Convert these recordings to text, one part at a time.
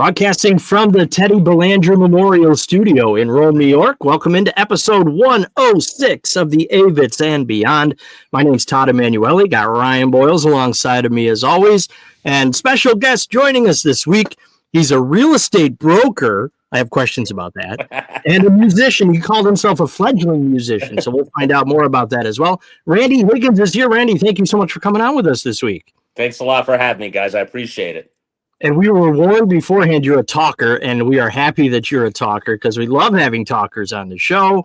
Broadcasting from the Teddy Belanger Memorial Studio in Rome, New York. Welcome into episode 106 of the Avetts and Beyond. My name's Todd Emanuele. Got Ryan Boyles alongside of me as always. And special guest joining us this week. He's a real estate broker. I have questions about that. And a musician. He called himself a fledgling musician. So we'll find out more about that as well. Randy Higgins is here. Randy, thank you so much for coming on with us this week. Thanks a lot for having me, guys. I appreciate it. And we were warned beforehand you're a talker, and we are happy that you're a talker because we love having talkers on the show.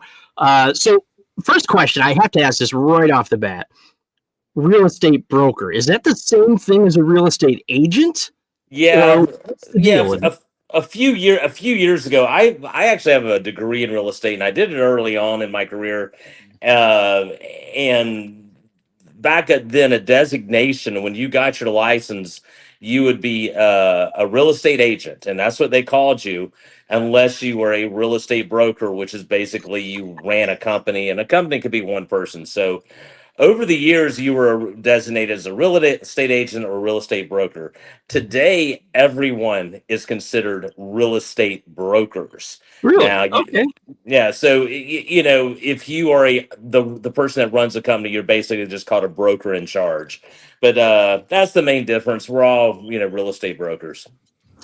So first question, I have to ask this right off the bat. Real estate broker, is that the same thing as a real estate agent? Yeah, a few years ago, I actually have a degree in real estate, and I did it early on in my career. And back then, a designation, when you got your license, you would be a real estate agent, and that's what they called you, unless you were a real estate broker, which is basically you ran a company, and a company could be one person. So over the years, you were designated as a real estate agent or real estate broker. Today, everyone is considered real estate brokers. Really? Now, okay. Yeah. So if you are the person that runs the company, you're basically just called a broker in charge. But that's the main difference. We're all real estate brokers.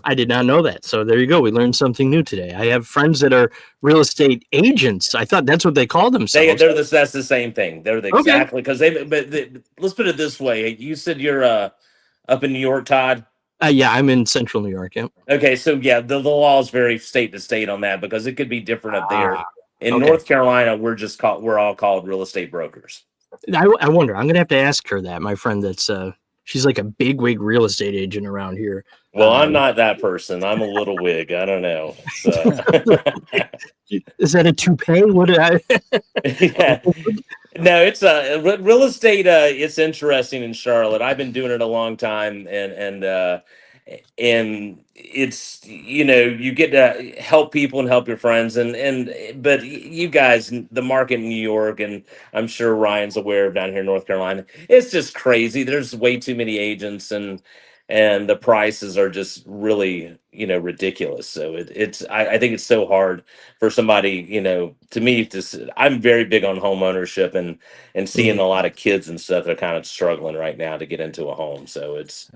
I did not know that. So there you go. We learned something new today. I have friends that are real estate agents. I thought that's what they call themselves. That's the same thing. Exactly, because let's put it this way. You said you're up in New York, Todd. Yeah, I'm in central New York. Yeah. Okay, so yeah, the law is very state to state on that because it could be different up there. In North Carolina, we're all called real estate brokers. I wonder. I'm gonna have to ask her that. My friend that's she's like a bigwig real estate agent around here. Well, I'm not that person. I'm a little wig. I don't know. So. Is that a toupee? What did I? Yeah. No, it's real estate. It's interesting in Charlotte. I've been doing it a long time, and it's you get to help people and help your friends, but you guys, the market in New York, and I'm sure Ryan's aware of down here in North Carolina, it's just crazy. There's way too many agents, and the prices are just really ridiculous. So I think it's so hard for somebody, to me, I'm very big on home ownership and seeing a lot of kids and stuff that are kind of struggling right now to get into a home. So it's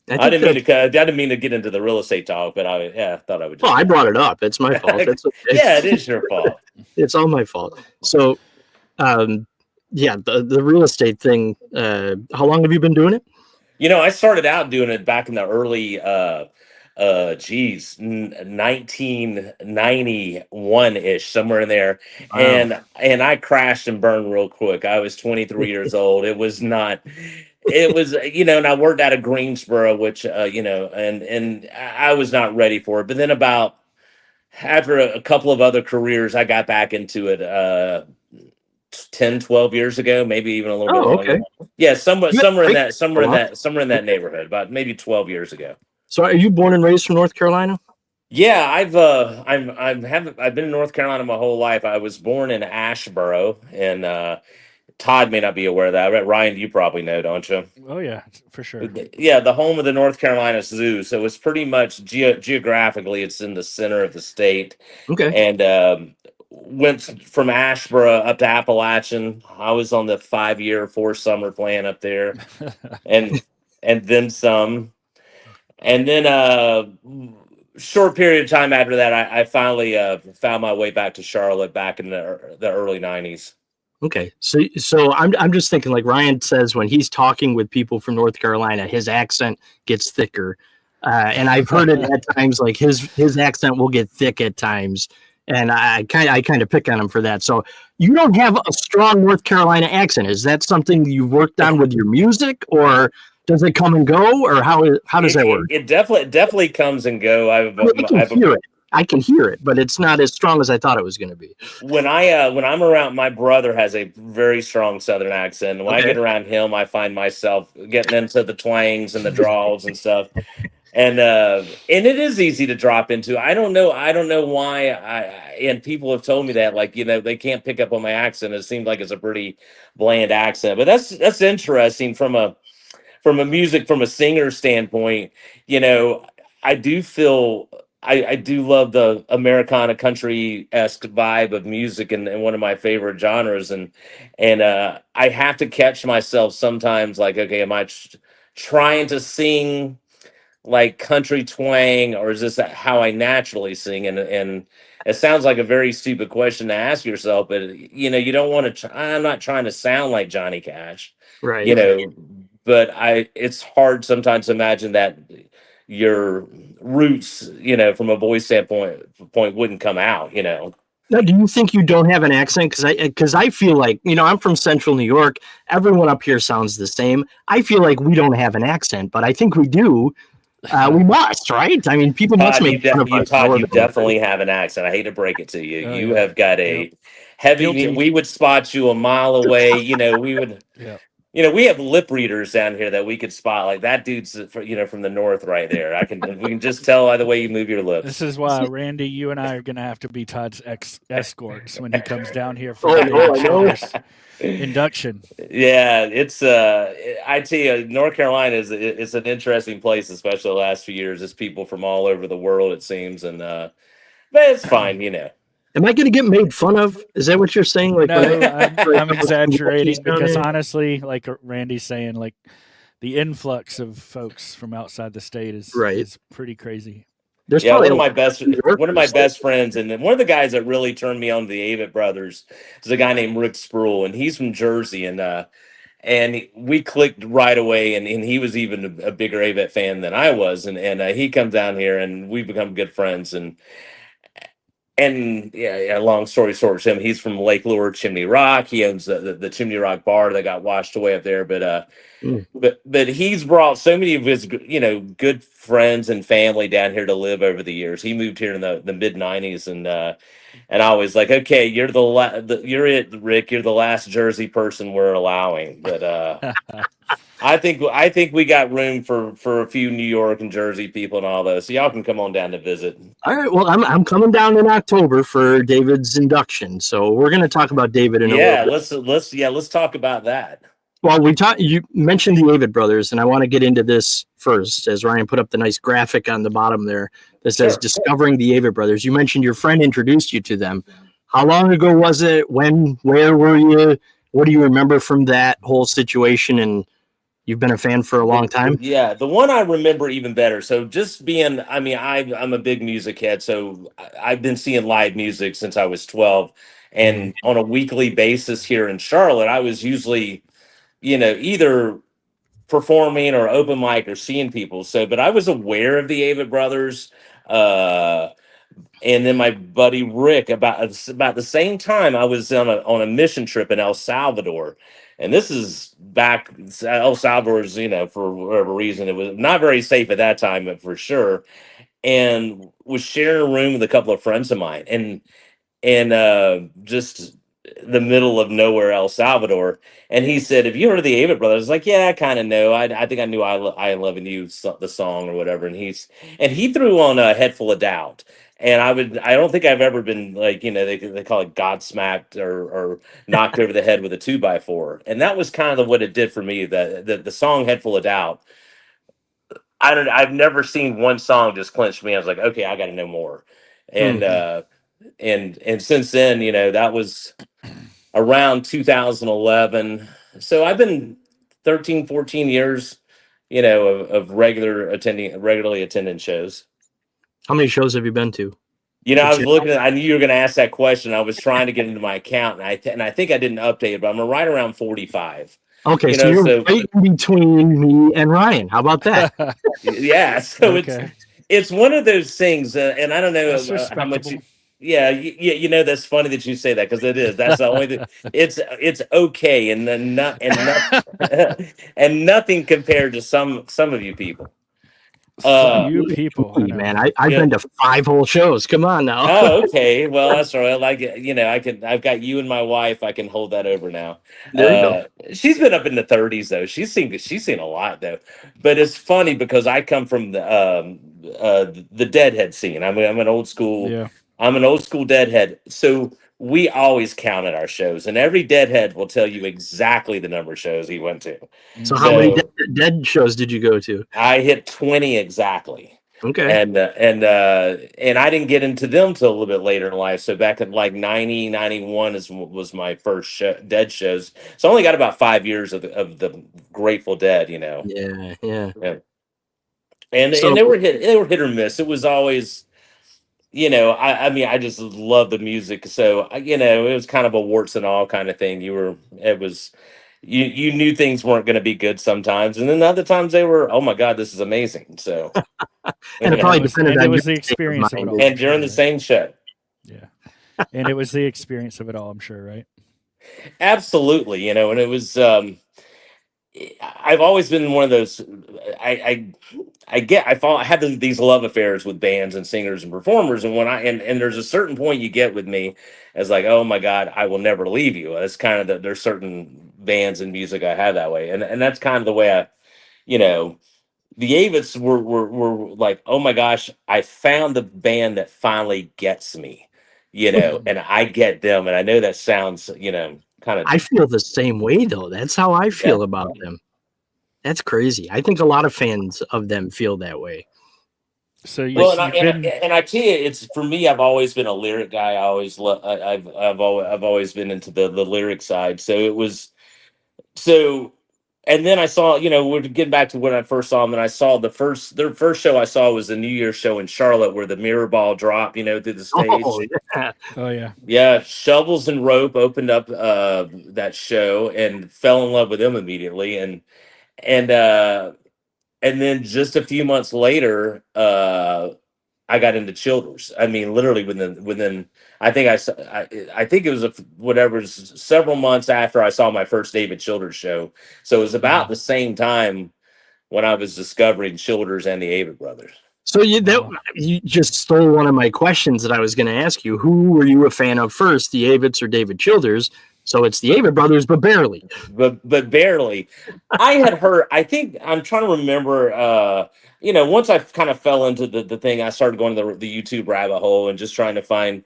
I didn't mean to get into the real estate talk, but I thought I would. Well, I brought it up. It's my fault. It's okay. Yeah, it is your fault. It's all my fault. So, the real estate thing. How long have you been doing it? I started out doing it back in the early 1991-ish, somewhere in there. Wow. And I crashed and burned real quick. I was 23 years old. It was, and I worked out of Greensboro, which, and I was not ready for it. But then after a couple of other careers, I got back into it 10, 12 years ago, maybe even a little bit longer. Okay. Yeah, somewhere in that neighborhood, about maybe 12 years ago. So are you born and raised from North Carolina? Yeah, I've been in North Carolina my whole life. I was born in Asheboro, and Todd may not be aware of that. Ryan, you probably know, don't you? Oh yeah, for sure. Yeah, the home of the North Carolina Zoo. So it's pretty much geographically, it's in the center of the state. Okay. And went from Asheboro up to Appalachian. I was on the 5-year, 4-summer plan up there, and then some. And then short period of time after that, I finally found my way back to Charlotte back in the early 90s. Okay, so I'm just thinking, like Ryan says, when he's talking with people from North Carolina, his accent gets thicker, and I've heard it at times. Like his accent will get thick at times, and I kind of pick on him for that. So you don't have a strong North Carolina accent. Is that something you worked on with your music, or does it come and go, or how does that work? It definitely comes and go. I can hear it, but it's not as strong as I thought it was going to be. When I'm around, my brother has a very strong Southern accent. When I get around him, I find myself getting into the twangs and the draws and stuff. And it is easy to drop into. I don't know why. And people have told me that, like, they can't pick up on my accent. It seems like it's a pretty bland accent, but that's interesting from a singer standpoint. I do feel I do love the Americana country esque vibe of music and one of my favorite genres and I have to catch myself sometimes like okay am I trying to sing like country twang or is this how I naturally sing and it sounds like a very stupid question to ask yourself but you know you don't want to I'm not trying to sound like Johnny Cash you Right. know but I it's hard sometimes to imagine that your roots you know from a voice standpoint wouldn't come out you know. Now, do you think you don't have an accent? Because I feel like I'm from Central New York. Everyone up here sounds the same. I feel like we don't have an accent, but I think we do. We must, right? I mean, people must Todd, make fun of us Todd, you Northerners. definitely have an accent. I hate to break it to you. Oh You yeah. have got Yep. a heavy. Guilty. We would spot you a mile away. You know, we would. Yep. You know, we have lip readers down here that we could spot. Like that dude's, you know, from the north right there. I can. We can just tell by the way you move your This lips. is why, Randy, you and I are going to have to be Todd's escorts when he comes down here for Oh, the I know, David I know. Childers induction. Yeah, it's I tell you, North Carolina is it's an interesting place, especially the last few years. It's people from all over the world, it seems, and but it's fine, you know. Am I going to get made fun of? Is that what you're saying? Like when I No, I'm like some Yankees exaggerating down because there? honestly, like Randy's saying, like the influx of folks from outside the state Right. is pretty crazy. There's Yeah, probably a lot of New one of my Yorkers. best friends, and one of the guys that really turned me on to the Avett brothers is a guy named Rick Spruill, and he's from Jersey, and we clicked right away, and he was even a bigger Avett fan than I was, and he comes down here, and we become good friends, and yeah, long story short, Tim, he's from Lake Lure, Chimney Rock. He owns the Chimney Rock bar that got washed away up there. Mm. But he's brought so many of his you know good friends and family down here to live over the years. He moved here in the mid '90s, and I was like, okay, you're you're it, Rick. You're the last Jersey person we're allowing. But I think we got room for a few New York and Jersey people and all those. So y'all can come on down to visit. All right. Well, I'm coming down in October for David's induction, so we're going to talk about David in a little Yeah, bit. let's talk about that. Well, you mentioned the Avid brothers, and I want to get into this first, as Ryan put up the nice graphic on the bottom there that says Sure. discovering the Avid brothers. You mentioned your friend introduced you to them. How long ago was it? When? Where were you? What do you remember from that whole situation? And you've been a fan for a long time. Yeah, the one I remember even better. So just being, I mean, I'm a big music head, so I've been seeing live music since I was 12, Mm. and on a weekly basis here in Charlotte, I was usually, you know, either performing or open mic or seeing people. So, but I was aware of the Avett Brothers. Uh, and then my buddy Rick about the same time I was on a mission trip in El Salvador, and this is back El Salvador's you know for whatever reason it was not very safe at that time but for sure, and was sharing a room with a couple of friends of mine and just the middle of nowhere, El Salvador. And he said, "Have you heard of the Avett Brothers?" I was like, "Yeah, I kind of know. I think I knew I Am Loving You, the song or whatever." And he threw on a Head Full of Doubt. And I don't think I've ever been like, you know, they call it God smacked or knocked over the head with a 2x4. And that was kind of what it did for me. The song Head Full of Doubt. I've never seen one song just clinch me. I was like, okay, I got to know more. And, Mm. and since then, you know, that was around 2011. So I've been 13, 14 years, you know, of regularly attending shows. How many shows have you been to? You know, I What's was your looking at, I knew you were going to ask that question. I was trying to get into my account and I think I didn't update it, but I'm right around 45, Okay, you so know, you're so right in between me and Ryan. How about that? yeah. So Okay. it's one of those things. And I don't know That's how much respectable. yeah, you know, that's funny that you say that because it is. That's the only thing. It's okay, and then not and not and nothing compared to some of you people. Some Uh, you people, I know. Man, I've yeah. been to 5 whole shows. Come on now. Oh, okay. Well, that's all right. Like you know, I've got you and my wife. I can hold that over now. There you go. She's been up in the 30s though. She's seen a lot though. But it's funny because I come from the Deadhead scene. I'm an old school. Yeah. I'm an old school Deadhead. So we always count at our shows, and every Deadhead will tell you exactly the number of shows he went to. So how Mhm. many So dead shows did you go to? I hit 20 exactly. Okay. And I didn't get into them till a little bit later in life. So back in like 90 91 was my first Dead shows. So I only got about 5 years of the Grateful Dead, you know. Yeah. Yeah. Yeah. And So they were hit or miss. It was always, you know, I mean, I just love the music. So you know, it was kind of a warts and all kind of thing. It was, you knew things weren't going to be good sometimes, and then other times they were, oh my God, this is amazing. So, and you it And know, probably depended it on your was the state of experience of it mind. all, I'm and sure, during the right? same show. Yeah. And it was the experience of it all, I'm sure, right? Absolutely, you know, and it was. I've always been one of those. I I have these love affairs with bands and singers and performers, and and there's a certain point you get with me, as like, oh my God, I will never leave you. That's kind of there's certain bands and music I have that way, and that's kind of the way you know, the Avets were like, oh my gosh, I found the band that finally gets me, you know, Mhm. and I get them, and I know that sounds, kind of I feel the same way though. That's how I yeah. feel about them. That's crazy. I think a lot of fans of them feel that way. So Well, you've been and I tell you, it's for me. I've always been a lyric guy. I always I've always been into the lyric side. So it was so, and then I saw, we're getting back to when I first saw them, and I saw their first show I saw was the New Year's show in Charlotte, where the mirror ball dropped, through the Oh, stage. yeah. oh yeah. Yeah, Shovels and Rope opened up that show, and fell in love with them immediately, and uh, and then just a few months later, I got into Childers. I mean, literally within I think I think it was whatever, several months after I saw my first David Childers show. So it was about Mhm. the same time when I was discovering Childers and the Avett Brothers. So Wow. you just stole one of my questions that I was going to ask you. Who were you a fan of first, the Avets or David Childers? So it's the Avett brothers, but barely. But barely. I had heard. I think I'm trying to remember. Once I kind of fell into the thing, I started going to the YouTube rabbit hole and just trying to find.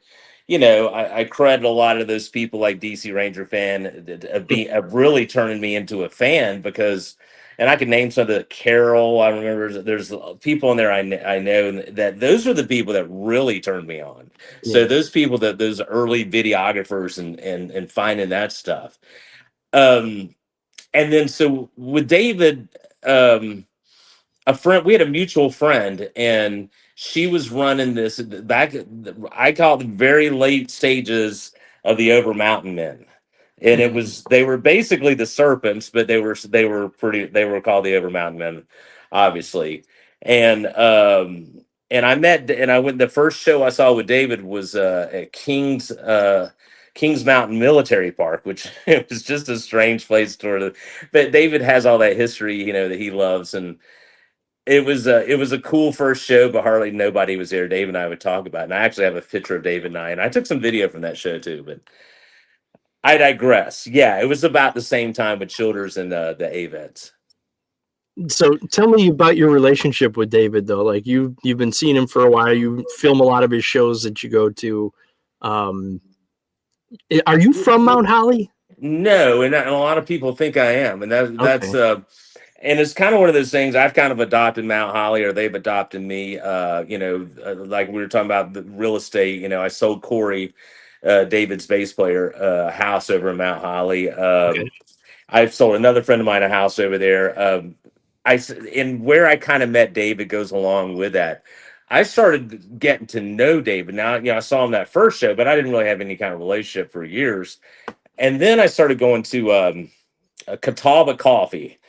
I credit a lot of those people like DC Ranger fan of really turning me into a fan because, and I can name some of the Carol. I remember there's people in there I know that those are the people that really turned me on. So Yeah. those people those early videographers and finding that stuff. Um, and then so with David, a friend, we had a mutual friend, and she was running this back. I call it the very late stages of the Over Mountain Men, and Mhm. they were basically the Serpents, but they were called the Over Mountain Men, obviously, and I went. The first show I saw with David was at Kings Mountain Military Park, which it was just a strange place to. But David has all that history, that he loves, and it was a cool first show, but hardly nobody was there. Dave and I would talk about it. And I actually have a picture of Dave and I, and I took some video from that show too. But I digress. Yeah, it was about the same time with Childers and the Avets. So tell me about your relationship with David, though. Like you've been seeing him for a while. You film a lot of his shows that you go to. Um, are you from Mount Holly? No, and a lot of people think I am, and that's Okay. and it's kind of one of those things. I've kind of adopted Mount Holly, or they've adopted me. Like we were talking about the real estate. I sold Corey, David's bass player, a house over in Mount Holly. Okay. I've sold another friend of mine a house over there. And where I kind of met David goes along with that. I started getting to know David. Now, I saw him that first show, but I didn't really have any kind of relationship for years. And then I started going to a Catawba Coffee,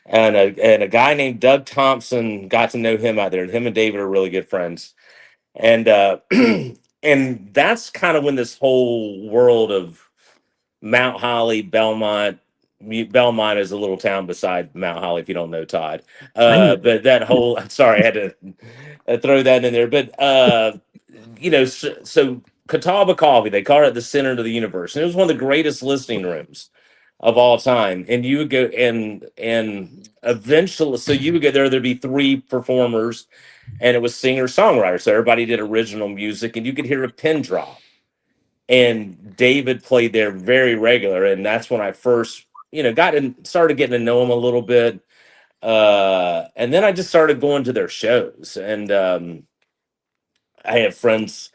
and a guy named Doug Thompson, got to know him out there, and him and David are really good friends. And and that's kind of when this whole world of Mount Holly, Belmont. Belmont is a little town beside Mount Holly, if you don't know Todd. I know. But that whole, sorry, I had to throw that in there. But so Catawba Coffee, they call it the center of the universe, and it was one of the greatest listening rooms of all time. And you would go, and eventually, so you would go there. There'd be three performers, and it was singer songwriter. So everybody did original music, and you could hear a pin drop. And David played there very regular, and that's when I first, got and started getting to know him a little bit. And then I just started going to their shows, and I have friends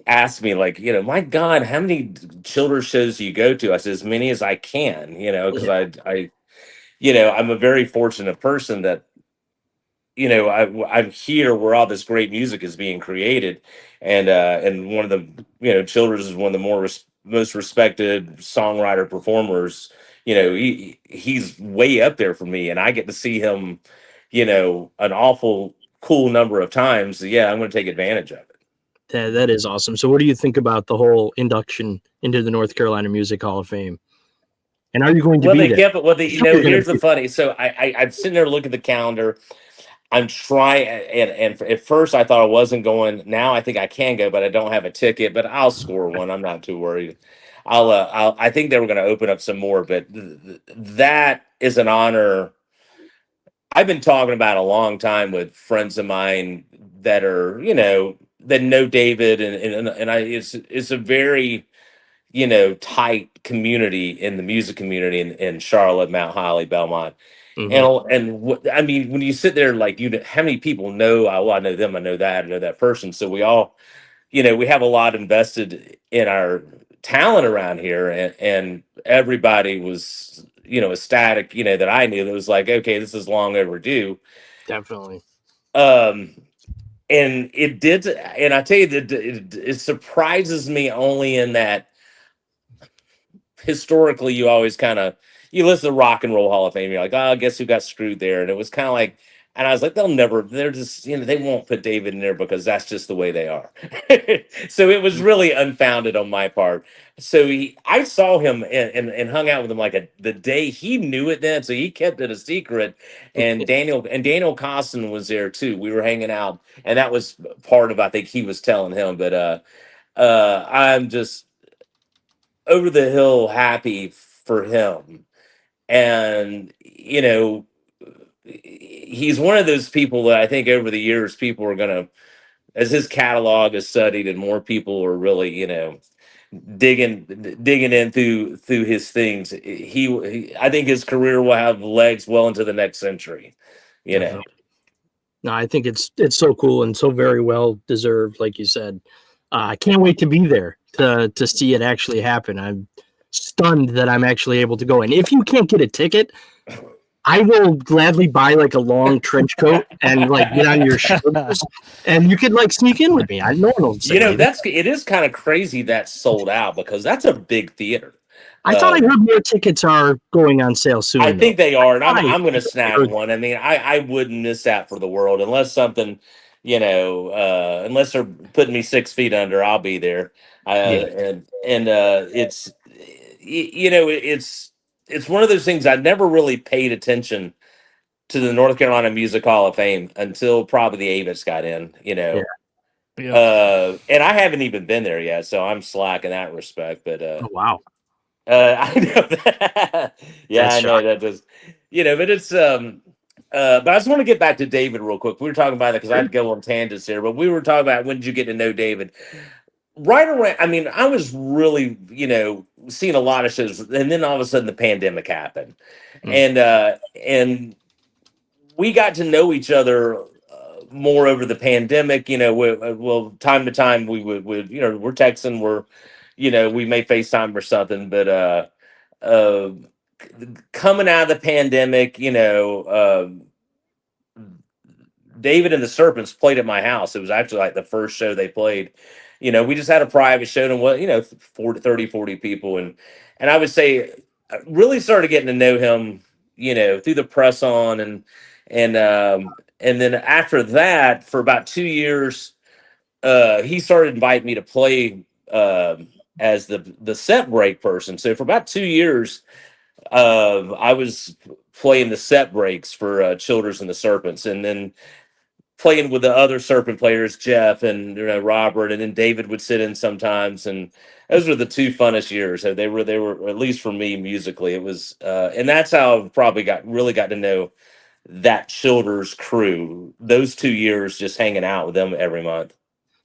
ask me like, my God, how many children's shows do you go to? I said, as many as I can, because Yeah. I'm a very fortunate person that I'm here where all this great music is being created, and one of the Childers is one of the most respected songwriter performers. He's way up there for me, and I get to see him, an awful cool number of times. Yeah, I'm going to take advantage of it. That is awesome. So what do you think about the whole induction into the North Carolina Music Hall of Fame? And are you going to Well, be they there? kept it. Well, You're gonna here's the be funny. So I'm sitting there looking at the calendar. I'm trying, and at first I thought I wasn't going. Now I think I can go, but I don't have a ticket. But I'll score one. I'm not too worried. I think they were going to open up some more, but that is an honor I've been talking about a long time with friends of mine that are, that know David, and it's a very tight community in the music community in Charlotte, Mount Holly, Belmont. Mhm. I mean, when you sit there, like, how many people know? Well, I know them, I know that, I know that person. So we all, we have a lot invested in our talent around here, and everybody was, ecstatic, that I knew that was like, okay, this is long overdue. Definitely. Um, and it did, and I tell you that it surprises me only in that historically you always kind of you listen to Rock and Roll Hall of Fame, you're like, oh, I guess who got screwed there. And it was kind of like, and I was like, they're just, they won't put David in there because that's just the way they are. So it was really unfounded on my part. So I saw him and hung out with him like the day he knew it then. So he kept it a secret. And Daniel Costin was there too. We were hanging out, and that was part of, I think he was telling him, but I'm just over the hill happy for him. And, he's one of those people that I think over the years people are going to, as his catalog is studied and more people are really, digging in through his things, I think his career will have legs well into the next century, Definitely. No, I think it's so cool and so very well deserved, like you said. I can't wait to be there to see it actually happen. I'm stunned that I'm actually able to go. And if you can't get a ticket, I will gladly buy like a long trench coat and like get on your shoulders, and you could like sneak in with me. I know one will say anything. it is kind of crazy that sold out because that's a big theater. I thought I heard more tickets are going on sale soon. I think they are, and I I'm going to snag heard one. I mean, I wouldn't miss that for the world unless something, unless they're putting me 6 feet under, I'll be there. Yeah. And it's it's one of those things I never really paid attention to the North Carolina Music Hall of Fame until probably the Avetts got in. Yeah. And I haven't even been there yet, so I'm slack in that respect. But Oh wow. I know that. Yeah, That's I know shocking. that does. But it's but I just want to get back to David real quick. We were talking about that because I'd go on tangents here, but we were talking about when did you get to know David? Right around, I mean, I was really, seeing a lot of shows, and then all of a sudden the pandemic happened. Mm. And we got to know each other more over the pandemic. Well, time to time we would we're texting, we may FaceTime or something, but uh, coming out of the pandemic, David and the Serpents played at my house. It was actually like the first show they played. We just had a private show and 40 people. And I would say I really started getting to know him, through the press on and then after that, for about 2 years, he started inviting me to play as the set break person. So for about 2 years, I was playing the set breaks for Childers and the Serpents, and then playing with the other Serpent players, Jeff and Robert, and then David would sit in sometimes. And those were the two funnest years. So they were at least for me musically. It was, and that's how I've probably really got to know that Childers crew. Those 2 years, just hanging out with them every month.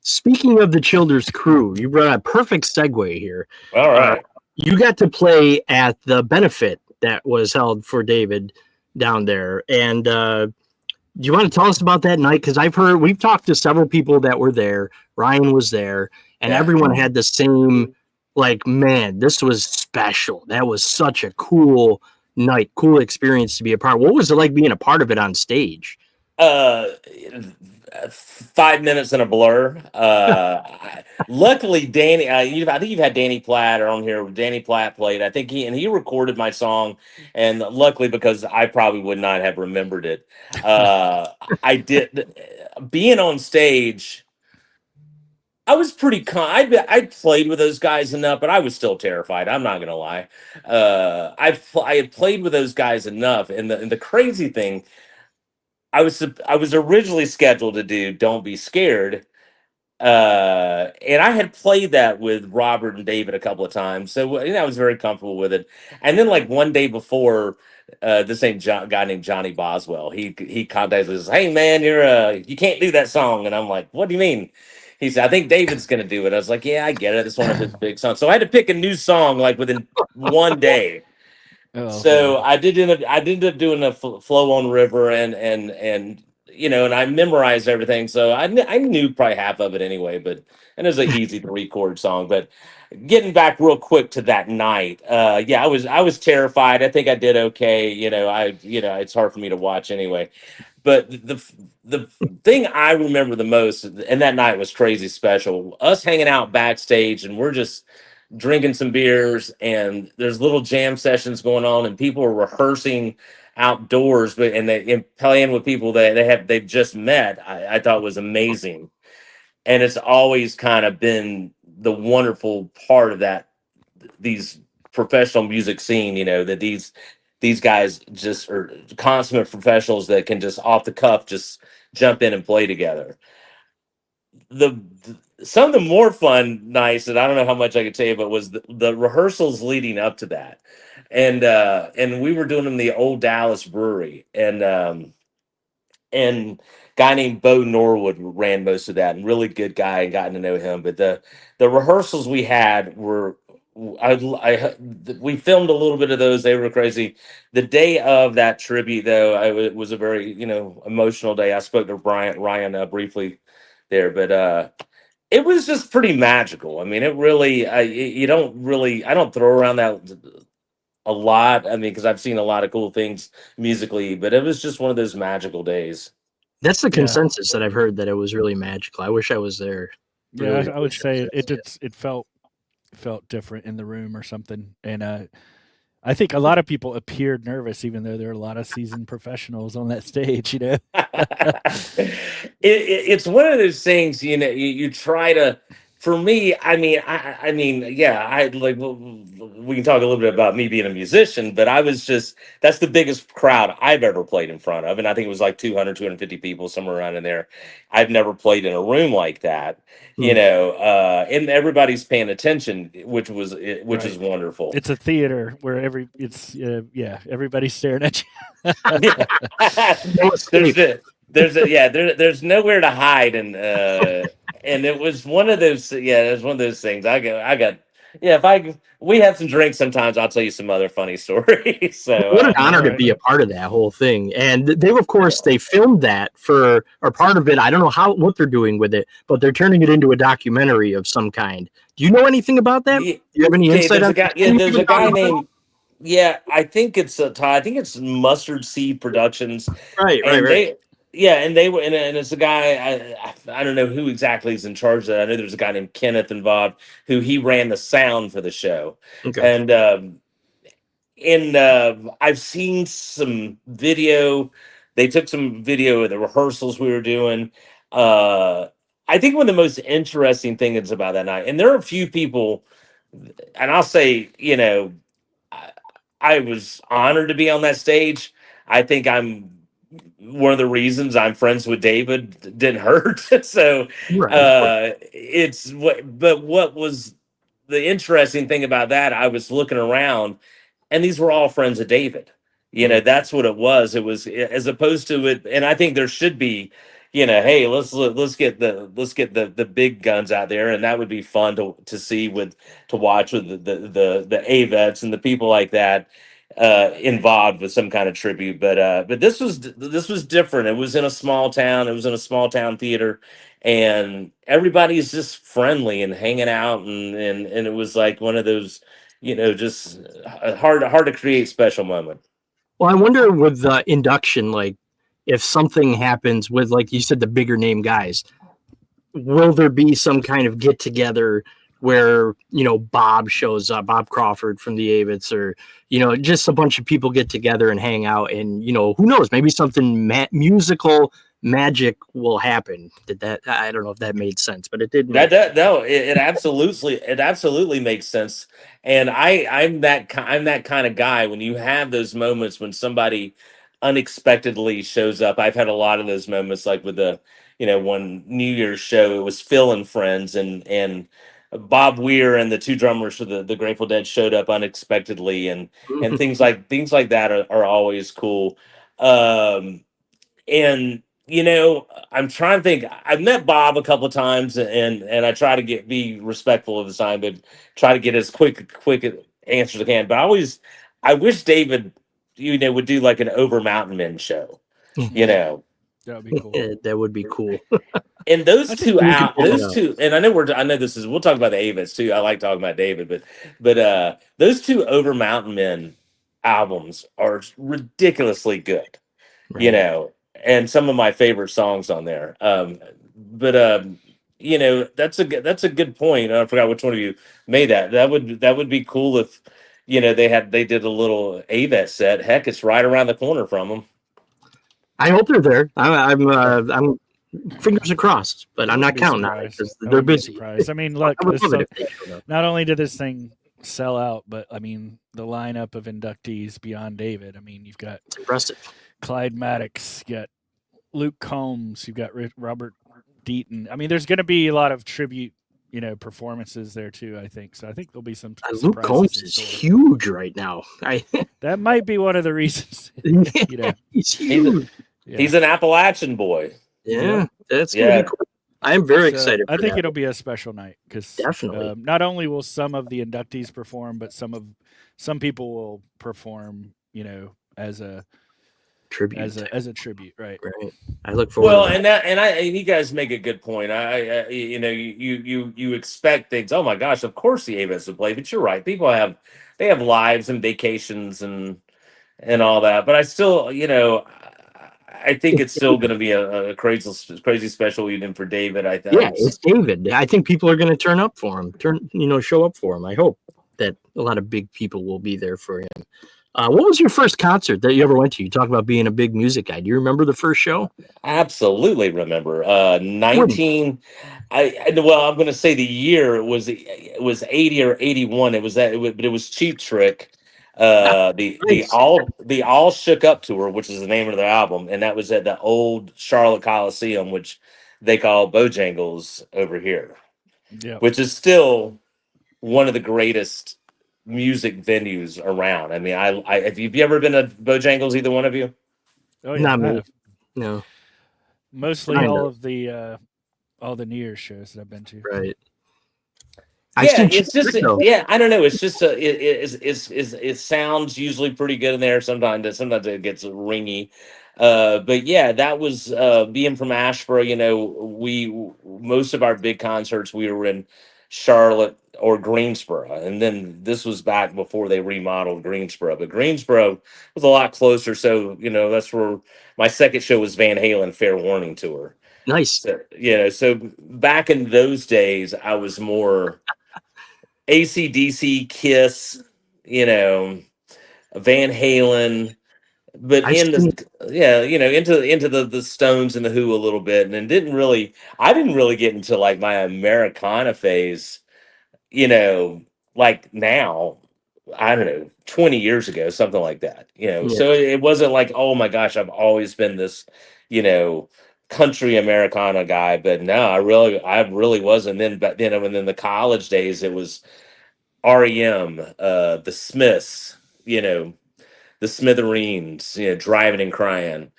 Speaking of the Childers crew, you brought a perfect segue here. All right. You got to play at the benefit that was held for David down there. And do you want to tell us about that night? Because we've talked to several people that were there. Ryan was there, and everyone had the same, like, man, this was special. That was such a cool night, cool experience to be a part. What was it like being a part of it on stage? uh 5 minutes in a blur. Luckily Danny, I think you've had Danny Platt on here. Danny Platt played, I think he recorded my song, and luckily, because I probably would not have remembered it, I did. Being on stage, I was pretty I'd played with those guys enough, but I was still terrified. I'm not gonna lie. I had played with those guys enough, and the crazy thing, I was originally scheduled to do "Don't Be Scared," and I had played that with Robert and David a couple of times, so I was very comfortable with it. And then, like, one day before, the same guy named Johnny Boswell, he contacted us, "Hey man, you can't do that song," and I'm like, "What do you mean?" He said, "I think David's gonna do it." I was like, "Yeah, I get it. It's one of his big songs." So I had to pick a new song like within one day. Oh, So man. I did end up doing a flow on river, and and I memorized everything, so I knew probably half of it anyway. But and it was an easy to record song. But getting back real quick to that night, yeah, I was terrified. I think I did okay. It's hard for me to watch anyway. But the thing I remember the most, and that night was crazy special. Us hanging out backstage, and we're just drinking some beers, and there's little jam sessions going on, and people are rehearsing outdoors, but and playing with people that they've just met. I thought was amazing, and it's always kind of been the wonderful part of that, these professional music scene. That these guys just are consummate professionals that can just off the cuff just jump in and play together. Some of the more fun nights, and I don't know how much I could tell you, but was the rehearsals leading up to that, and we were doing them in the old Dallas brewery, and guy named Bo Norwood ran most of that, and really good guy, and gotten to know him. But the rehearsals we had were, we filmed a little bit of those. They were crazy. The day of that tribute, though, it was a very emotional day. I spoke to Ryan briefly there, but it was just pretty magical. I mean, it really, you don't really, I don't throw around that a lot. I mean, because I've seen a lot of cool things musically, but it was just one of those magical days. That's the Yeah. consensus that I've heard, that it was really magical. I wish I was there. Yeah, Really I would wish I was say there. it felt different in the room or something. And I think a lot of people appeared nervous, even though there are a lot of seasoned professionals on that stage. It's one of those things, you try to. For me, I mean, yeah, I like. We can talk a little bit about me being a musician, but that's the biggest crowd I've ever played in front of, and I think it was like 250 people, somewhere around in there. I've never played in a room like that, Hmm. and everybody's paying attention, which Right. is wonderful. It's a theater where everybody's staring at you. No there's escape. there's nowhere to hide, and it was one of those, it was one of those things. I got yeah, if I we have some drinks sometimes, I'll tell you some other funny stories. So What an honor All to right. be a part of that whole thing. And they, of course, they filmed that for, or part of it. I don't know what they're doing with it, but they're turning it into a documentary of some kind. Do you know anything about that? Do you have any Okay, insight on that? Can you there's even a talk guy about it? named, I think it's Todd. I think it's Mustard Seed Productions, Right, right, and right. they were, and it's a guy, I don't know who exactly is in charge of that. I know there's a guy named Kenneth involved, who he ran the sound for the show, Okay. and I've seen some video. They took some video of the rehearsals we were doing. Uh, I think one of the most interesting things about that night, and there are a few people, and I'll say, I, I was honored to be on that stage. I think I'm one of the reasons I'm friends with David didn't hurt. So Right, of course. but what was the interesting thing about that? I was looking around, and these were all friends of David. Mm. That's what it was. It was, as opposed to it, and I think there should be, hey, let's get the big guns out there, and that would be fun to see, to watch with the Avetts and the people like that. involved with some kind of tribute. But this was different. It was in a small town. It was in a small town theater, and everybody's just friendly and hanging out, and it was like one of those, just hard to create special moment. Well, I wonder with the induction, like if something happens with, like you said, the bigger name guys, will there be some kind of get together where Bob shows up, Bob Crawford from the Avetts, or just a bunch of people get together and hang out, and who knows, maybe something musical magic will happen. I don't know if that made sense, but it did. No, it absolutely makes sense. And I'm that kind of guy. When you have those moments when somebody unexpectedly shows up, I've had a lot of those moments, like with the one New Year's show. It was Phil and friends, and Bob Weir and the two drummers for the Grateful Dead showed up unexpectedly, and things like that are always cool. Um, and I'm trying to think. I've met Bob a couple of times, and I try to be respectful of his time, but try to get as quick answers as I can. But I wish David would do like an Over Mountain Men show. That would be cool. That would be cool. And those two, and I know this is, we'll talk about the Avetts too. I like talking about David, but those two Over Mountain Men albums are ridiculously good. Right. And some of my favorite songs on there. But that's a good point. I forgot which one of you made that. That would be cool if they did a little Avett set. Heck, it's right around the corner from them. I hope they're there. I'm fingers crossed, but I'm not counting on it because they're busy. I mean, look, not only did this thing sell out, but I mean, the lineup of inductees beyond David. I mean, you've got it's impressive. Clyde Maddox, you got Luke Combs, you've got Robert Deaton. I mean, there's going to be a lot of tribute, performances there too. I think so. I think there'll be some. Luke Combs is huge right now. That might be one of the reasons. He's huge. He's an Appalachian boy. Yeah, that's gonna be cool. I'm very excited. I think it'll be a special night because definitely not only will some of the inductees perform, but some people will perform. As a tribute, as a tribute, right? I look forward. Well, and you guys make a good point. You expect things. Oh my gosh, of course the Avetts would play, but you're right. People have lives and vacations and all that. But I still, I think it's still going to be a crazy special evening for David. It's David. I think people are going to turn up for him. Show up for him. I hope that a lot of big people will be there for him. What was your first concert that you ever went to? You talk about being a big music guy. Do you remember the first show? Absolutely remember. I'm going to say the year was 80 or 81. It was but it was Cheap Trick. The All Shook Up tour, which is the name of their album, and that was at the old Charlotte Coliseum, which they call Bojangles over here, which is still one of the greatest music venues around. I mean, have you ever been to Bojangles, either one of you? Oh yeah, not me. No, mostly all the New Year's shows that I've been to. Right. It's just I don't know. It's just it sounds usually pretty good in there. Sometimes it gets ringy. But yeah, that was being from Asheboro. Most of our big concerts we were in Charlotte or Greensboro, and then this was back before they remodeled Greensboro. But Greensboro was a lot closer, so that's where my second show was Van Halen Fair Warning tour. Nice. So back in those days, I was more AC/DC, Kiss, Van Halen, but into the Stones and the Who a little bit, and then I didn't really get into like my Americana phase, like now, I don't know, 20 years ago, something like that, So it wasn't like, oh my gosh, I've always been this, country Americana guy, but no, I really wasn't. Then in the college days, it was REM, the Smiths, the Smithereens, Driving and Crying.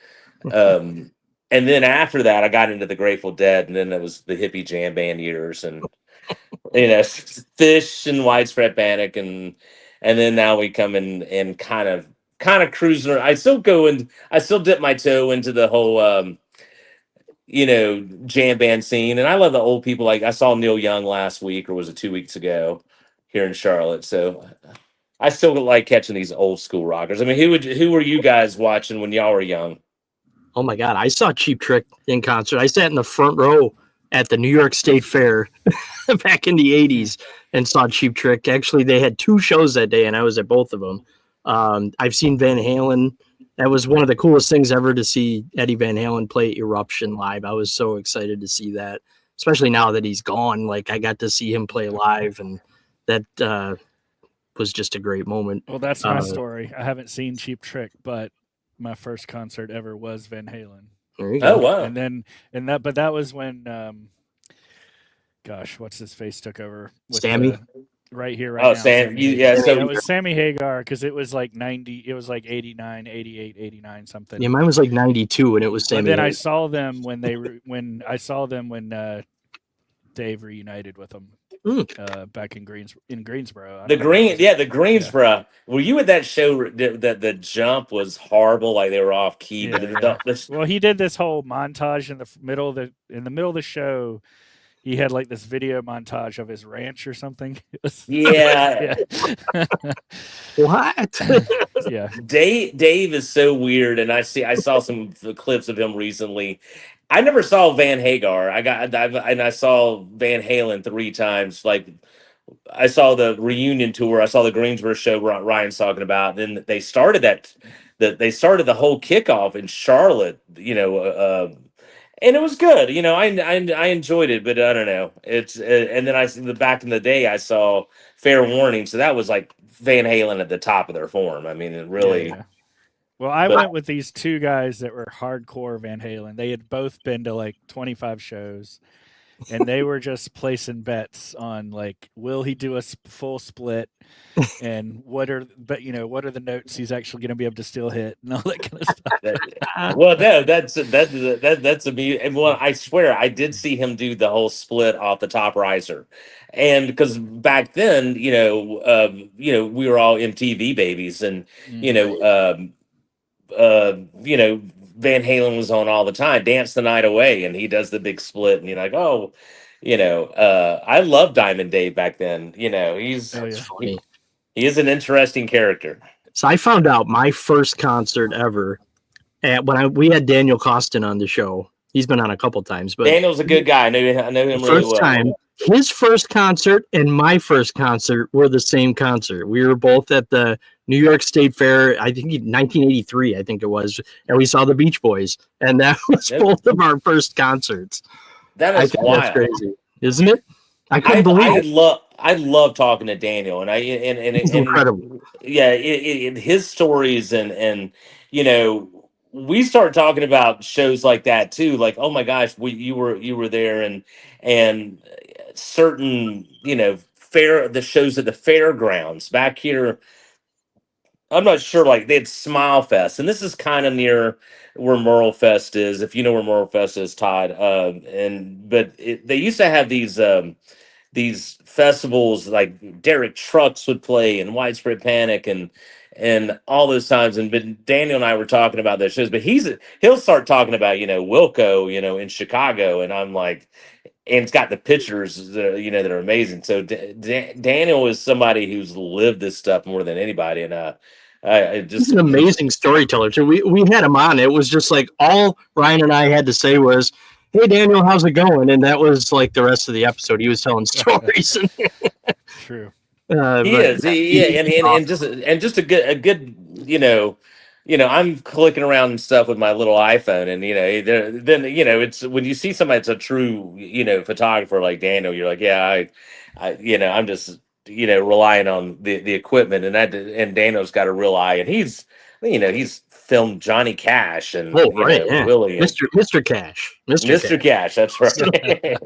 And then after that, I got into the Grateful Dead, and then it was the hippie jam band years, and Fish and Widespread Panic, and and then now we come in and kind of cruising. I still go and I still dip my toe into the whole jam band scene, and I love the old people. Like I saw Neil Young last week, or was it 2 weeks ago, here in Charlotte. So I still like catching these old school rockers. I mean, who were you guys watching when y'all were young? Oh my God, I saw Cheap Trick in concert. I sat in the front row at the New York State Fair back in the 80s and saw Cheap Trick. Actually, they had 2 shows that day, and I was at both of them. I've seen Van Halen. That was one of the coolest things ever to see Eddie Van Halen play Eruption live. I was so excited to see that, especially now that he's gone. Like, I got to see him play live, and that was just a great moment. Well, that's my story. I haven't seen Cheap Trick, but my first concert ever was Van Halen. There you go. Oh wow! But that was when, gosh, what's his face took over? With Sammy? Right here, right now. Sam, So it was Sammy Hagar, because it was like 90, it was like 89, 88, 89, something. Yeah, mine was like 92, and it was Sammy. And then I saw them when Dave reunited with them back in Greensboro. The Greensboro. Yeah. Were you at that show that the jump was horrible? Like they were off key. Yeah, well, he did this whole montage in the middle of the show. He had like this video montage of his ranch or something. Yeah. What? Yeah. Dave is so weird, and I saw some clips of him recently. I never saw Van Hagar. I saw Van Halen 3 times. Like I saw the reunion tour. I saw the Greensboro show Ryan's talking about. Then they started they started the whole kickoff in Charlotte. And it was good. I enjoyed it, but I don't know. It's and then back in the day I saw Fair Warning, so that was like Van Halen at the top of their form. I mean, it really. Yeah. Well, I went with these 2 guys that were hardcore Van Halen. They had both been to like 25 shows, and they were just placing bets on like, will he do a full split, and what are the notes he's actually going to be able to still hit, and all that kind of stuff. Well, no, that's well, I swear I did see him do the whole split off the top riser, and because back then, we were all MTV babies, and Van Halen was on all the time, Dance the Night Away, and he does the big split, and you're like, oh, I love Diamond Dave back then. He's funny. He is an interesting character. So I found out my first concert ever when we had Daniel Costin on the show. He's been on a couple times, but Daniel's a good guy. I know him really well. Time, his first concert and my first concert were the same concert. We were both at the New York State Fair, I think 1983, I think it was, and we saw the Beach Boys, and that was both of our first concerts. That is wild. That's crazy, isn't it? I couldn't believe it. I love talking to Daniel, and it's incredible. Yeah, his stories and we start talking about shows like that too. Like, oh my gosh, you were there, and certain the shows at the fairgrounds back here. I'm not sure. Like they had Smile Fest, and this is kind of near where Merle Fest is. If you know where Merle Fest is, Todd. They used to have these festivals, like Derek Trucks would play and Widespread Panic and all those times. And but Daniel and I were talking about those shows, but he'll start talking about Wilco in Chicago, and I'm like, and it's got the pictures that are amazing. So Daniel is somebody who's lived this stuff more than anybody, and he's an amazing storyteller too. We had him on. It was just like all Ryan and I had to say was, "Hey Daniel, how's it going?" And that was like the rest of the episode. He was telling stories. True. And just a good I'm clicking around and stuff with my little iPhone, and it's when you see somebody that's a true photographer like Daniel, you're like, yeah, I'm just relying on the equipment, and Daniel's got a real eye, and he's filmed Johnny Cash and Willie, and Mr. Cash, Mr. Cash, that's right.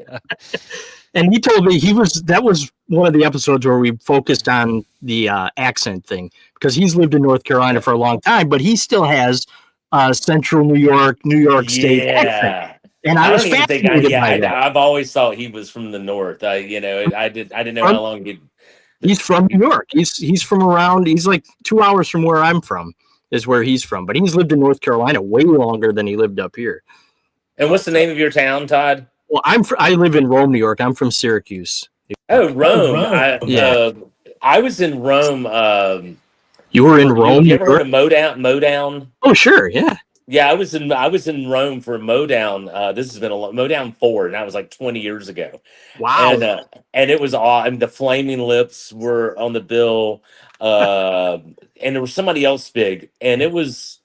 And he told me that was one of the episodes where we focused on the accent thing, because he's lived in North Carolina for a long time, but he still has Central New York State accent. And I was fascinated by that. I've always thought he was from the North. I didn't know how long He's from New York. He's from around. He's like 2 hours from where I'm from. Is where he's from. But he's lived in North Carolina way longer than he lived up here. And what's the name of your town, Todd? Well, I live in Rome, New York. I'm from Syracuse. Oh, Rome. Yeah. I was in Rome. You were in Rome. You ever heard of Modown? Oh, sure. Yeah. Yeah, I was in Rome for Modown. This has been Modown 4, and that was like 20 years ago. Wow. And it was all. I mean, the Flaming Lips were on the bill, and there was somebody else big, and it was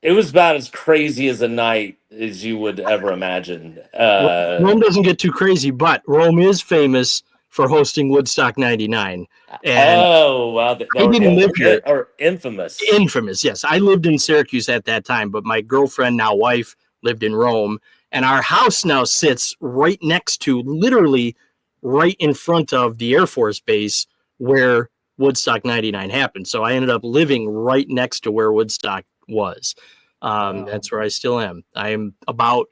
about as crazy as a night as you would ever imagine. Rome doesn't get too crazy, but Rome is famous for hosting Woodstock '99. And wow, I didn't live here. Or infamous. Infamous, yes. I lived in Syracuse at that time, but my girlfriend, now wife, lived in Rome, and our house now sits right next to, literally right in front of the Air Force Base where Woodstock '99 happened. So I ended up living right next to where Woodstock was. That's where I still am. I am about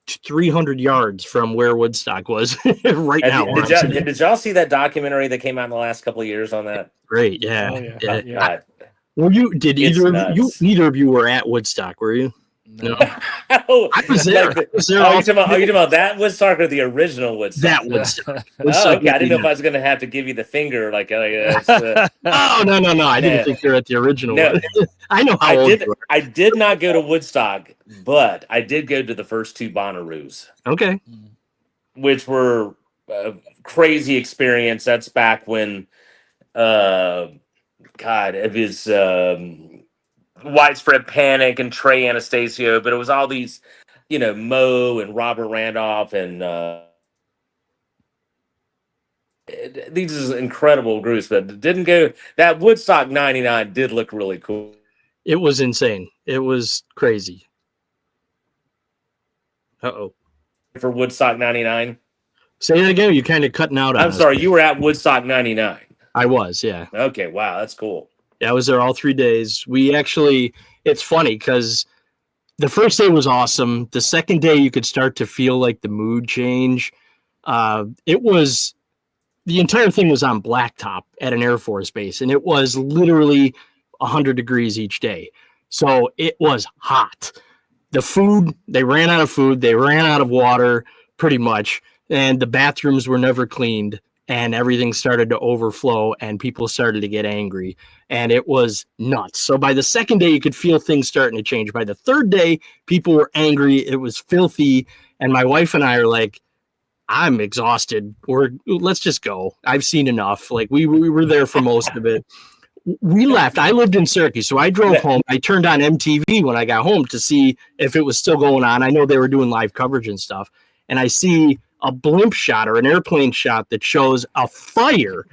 300 yards from where Woodstock was right now. Did y'all see that documentary that came out in the last couple of years on that? Great, yeah. Oh, yeah. Were you? Did neither of you were at Woodstock? Were you? No. I was there. Are you talking about that Woodstock or the original Woodstock? That Woodstock. Oh, okay. I didn't know if I was going to have to give you the finger. Like, oh, no. I didn't think you were at the original one. I know how old you are. I did not go to Woodstock, but I did go to the first 2 Bonnaroos. Okay. Which were a crazy experience. That's back when, God, it was Widespread Panic and Trey Anastasio, but it was all these, Mo and Robert Randolph and these incredible groups, but didn't go. That Woodstock '99 did look really cool. It was insane. It was crazy. Uh-oh. For Woodstock '99. Say that again. You kind of cutting out. I'm sorry. You were at Woodstock '99. I was, yeah. Okay. Wow, that's cool. Yeah, I was there all 3 days. It's funny because the first day was awesome. The second day, you could start to feel like the mood change. The entire thing was on blacktop at an Air Force base, and it was literally 100 degrees each day. So it was hot. The food, they ran out of food. They ran out of water pretty much, and the bathrooms were never cleaned. And everything started to overflow and people started to get angry and it was nuts. So by the second day, you could feel things starting to change. By the third day, people were angry. It was filthy. And my wife and I are like, I'm exhausted. Let's just go. I've seen enough. Like we were there for most of it. We left. I lived in Syracuse. So I drove home. I turned on MTV when I got home to see if it was still going on. I know they were doing live coverage and stuff. And I see a blimp shot or an airplane shot that shows a fire,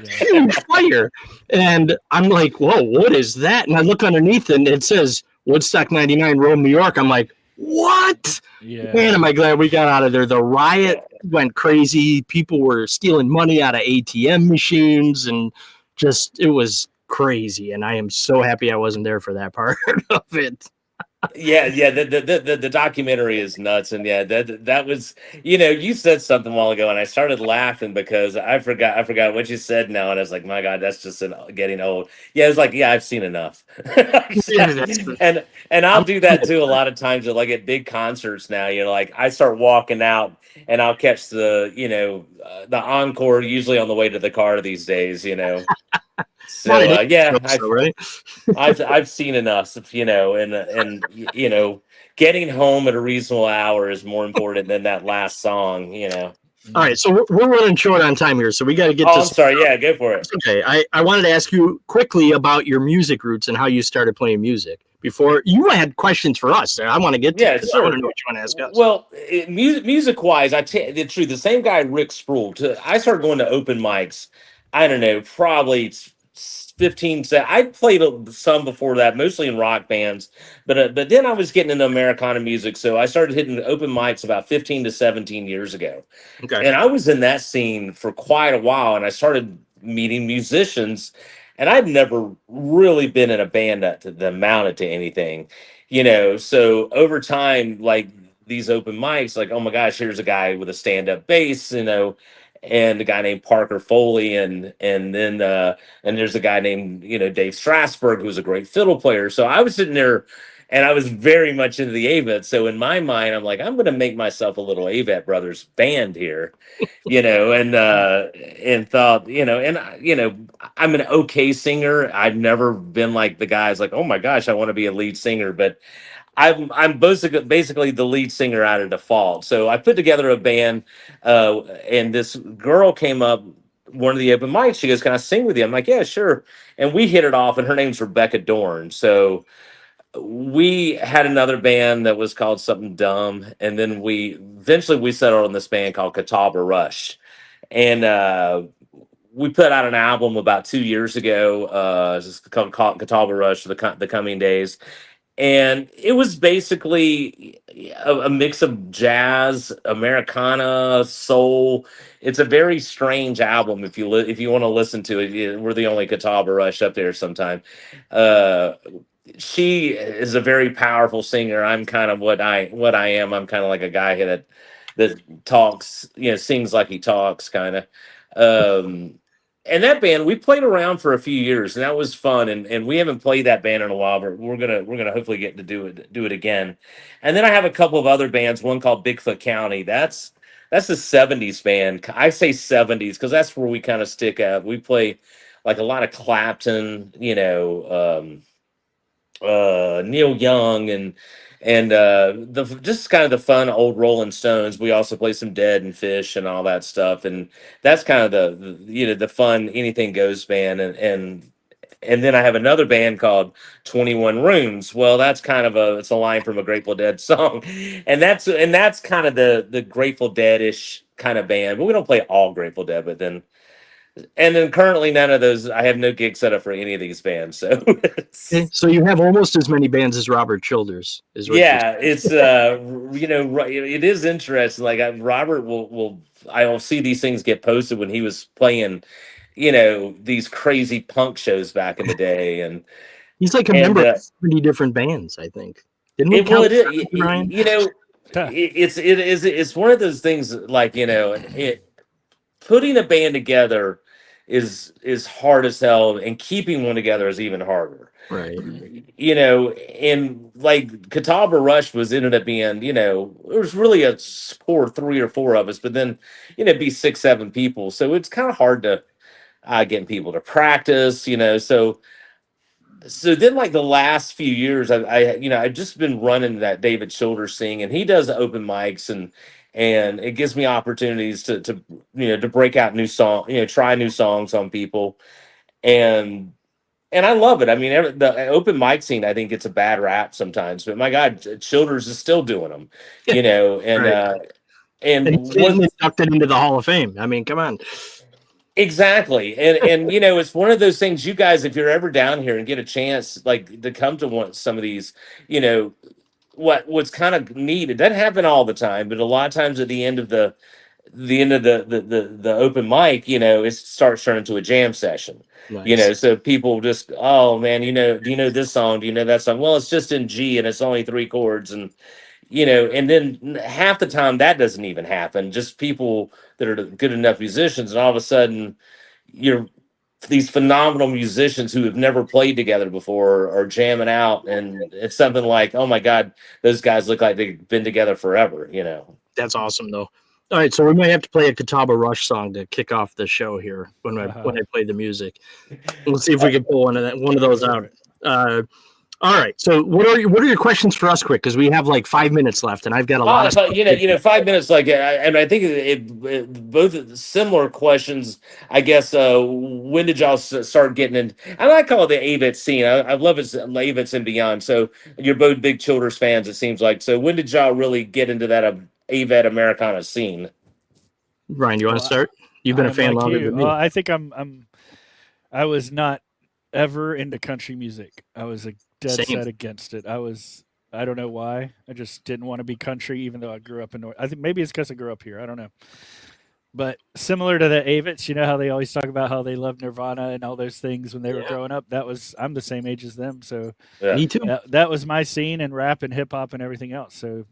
huge fire. And I'm like, whoa, what is that? And I look underneath and it says Woodstock '99, Rome, New York. I'm like, what? Yeah. Man, am I glad we got out of there. The riot went crazy. People were stealing money out of ATM machines and it was crazy. And I am so happy I wasn't there for that part of it. Yeah. The documentary is nuts, and that was, you said something a while ago, and I started laughing because I forgot what you said now, and I was like, my God, that's just getting old. Yeah, it's like, I've seen enough, and I'll do that too a lot of times. At big concerts now, like I start walking out, and I'll catch the the encore usually on the way to the car these days, So I've seen enough, and getting home at a reasonable hour is more important than that last song, All right, so we're running short on time here, so we got to get. I'm sorry. Yeah, go for it. Okay, I wanted to ask you quickly about your music roots and how you started playing music. Before you had questions for us, I want to get to. Yeah, sure. I want to know what you want to ask us. Well, music wise, I tell you the truth. The same guy, Rick Sproul. I started going to open mics. I don't know, probably 15. I played some before that, mostly in rock bands, but then I was getting into Americana music, so I started hitting open mics about 15 to 17 years ago. Okay. And I was in that scene for quite a while, and I started meeting musicians, and I'd never really been in a band that amounted to anything, So over time, like these open mics, like, oh my gosh, here's a guy with a stand-up bass, and a guy named Parker Foley, and then and there's a guy named Dave Strasberg, who's a great fiddle player. So I was sitting there, and I was very much into the Avett. So in my mind, I'm like, I'm going to make myself a little Avett Brothers band here, and thought, I'm an okay singer. I've never been like the guys like, oh my gosh, I want to be a lead singer, but I'm basically the lead singer out of default. So I put together a band, and this girl came up one of the open mics. She goes, "Can I sing with you?" I'm like, "Yeah, sure." And we hit it off. And her name's Rebecca Dorn. So we had another band that was called something dumb, and then we eventually settled on this band called Catawba Rush, and we put out an album about 2 years ago. It's called Catawba Rush, the coming days, and it was basically a mix of jazz, Americana, soul. It's a very strange album. If you want to listen to it, we're the only Catawba Rush up there sometime. Uh, she is a very powerful singer. I'm kind of what I am. I'm kind of like a guy that talks, sings like he talks, kind of. Um, and that band, we played around for a few years, and that was fun. And we haven't played that band in a while, but we're gonna hopefully get to do it again. And then I have a couple of other bands. One called Bigfoot County. That's a '70s band. I say '70s because that's where we kind of stick at. We play like a lot of Clapton, Neil Young, and the just kind of the fun old Rolling Stones. We also play some Dead and Fish and all that stuff, and that's kind of the fun anything goes band. And then I have another band called 21 Rooms. Well, that's kind of it's a line from a Grateful Dead song, and that's kind of the Grateful Dead-ish kind of band. But we don't play all Grateful Dead. But then currently none of those. I have no gig set up for any of these bands. So Okay, so you have almost as many bands as Robert Childers, is what you're yeah, it's it is interesting. Like Robert I will see these things get posted when he was playing, these crazy punk shows back in the day, and He's like a and member of 70 different bands, I think. Didn't we it well count it is 70, Ryan? it's one of those things like it putting a band together is hard as hell, and keeping one together is even harder. Right. And like Catawba Rush ended up being, it was really a core three or four of us, but then, it'd be 6, 7 people. So it's kind of hard to getting people to practice, so then like the last few years, I've just been running that David Childers thing, and he does open mics, and it gives me opportunities to break out new song, try new songs on people, and I love it. I mean, the open mic scene, I think gets a bad rap sometimes, but my God, Childers is still doing them, and Right. and And he's getting one inducted into the Hall of Fame. I mean, come on. exactly, and it's one of those things. You guys, if you're ever down here and get a chance, like to come to some of these, you know, what's kind of neat. It doesn't happen all the time, but a lot of times at the end of the open mic, it starts turning to a jam session. Nice. So people just, oh man, do you know this song? Do you know that song? Well, it's just in G and it's only 3 chords, and then half the time that doesn't even happen. Just people that are good enough musicians, and all of a sudden you're these phenomenal musicians who have never played together before are jamming out, and it's something like, oh my God, those guys look like they've been together forever. That's awesome, though. All right, so we might have to play a Catawba Rush song to kick off the show here when I play the music. We'll see if we can pull one of those out. All right. So what are your questions for us, quick? Because we have like 5 minutes left, and I've got a lot of stuff. 5 minutes. Like, and I think it both similar questions. I guess. When did y'all start getting in? I like call it the Avett scene. I love it, Avetts and beyond. So you're both big Childers fans. It seems like. So when did y'all really get into that Avett Americana scene? Ryan, you want to start? You've been a fan longer than me. I think I was not ever into country music. I was a dead set against it. I don't know why. I just didn't want to be country, even though I grew up in North. I think maybe it's because I grew up here. I don't know. But similar to the Avetts, you know how they always talk about how they love Nirvana and all those things when they were growing up. I'm the same age as them, so me too. That was my scene, and rap and hip hop and everything else. So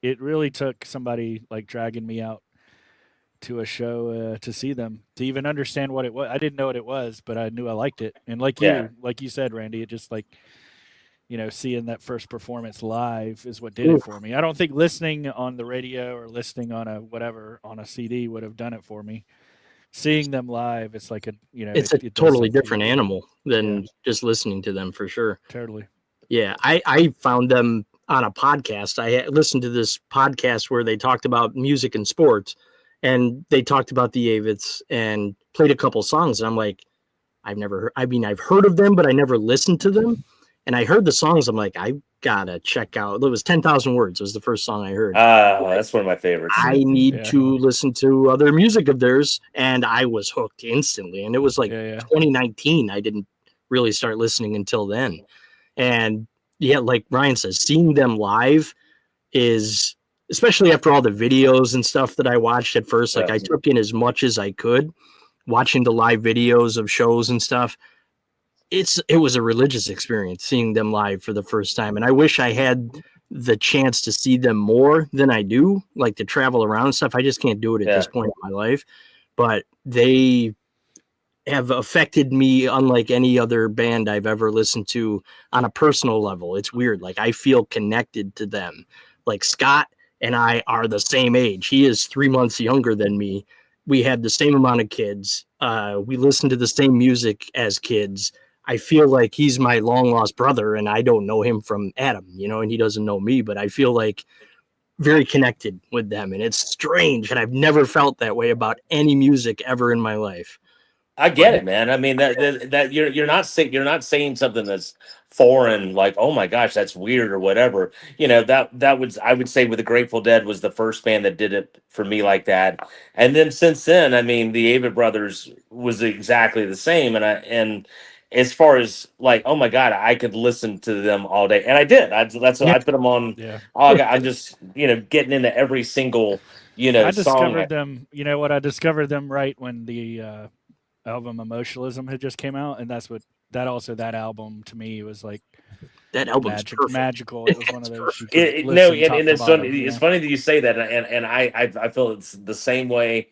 it really took somebody like dragging me out to a show to see them, to even understand what it was. I didn't know what it was, but I knew I liked it. And like Yeah. you said, Randy, it just like, seeing that first performance live is what did Ooh, it for me. I don't think listening on the radio or listening on a CD would have done it for me. Seeing them live, it's like it's a it does totally something to different you. animal Yeah, than just listening to them for sure. totally. Yeah, I found them on a podcast. I listened to this podcast where they talked about music and sports, and they talked about the Avetts and played a couple songs. And I'm like, I've never heard. I mean, I've heard of them, but I never listened to them. And I heard the songs. I'm like, I gotta check out. It was 10,000 Words. It was the first song I heard. That's one of my favorites. I need Yeah. to listen to other music of theirs, and I was hooked instantly. And it was like Yeah. 2019. I didn't really start listening until then. And yeah, like Ryan says, seeing them live is, especially after all the videos and stuff that I watched at first, like Yeah. I took in as much as I could, watching the live videos of shows and stuff. It was a religious experience seeing them live for the first time. And I wish I had the chance to see them more than I do, like to travel around and stuff. I just can't do it at Yeah. this point in my life. But they have affected me unlike any other band I've ever listened to on a personal level. It's weird. Like I feel connected to them. Like Scott and I are the same age. He is 3 months younger than me. We had the same amount of kids. We listened to the same music as kids. I feel like he's my long lost brother, and I don't know him from Adam, and he doesn't know me, but I feel like very connected with them. And it's strange. And I've never felt that way about any music ever in my life. I get it, man. I mean that you're not saying something that's foreign, like, oh my gosh, that's weird or whatever. That would, I would say, with the Grateful Dead was the first band that did it for me like that. And then since then, I mean, the Avett Brothers was exactly the same. And as far as like, oh my god, I could listen to them all day, and I did. That's what Yeah. I put them on. Yeah. I'm just getting into every single I song. discovered them. You know what? I discovered them right when the album Emotionalism had just came out, and that album to me was like That album's perfect. magical. It was one of It's those you perfect. could No, listen and, top and to it's funny. bottom. It's funny that you say that, and I feel it's the same way,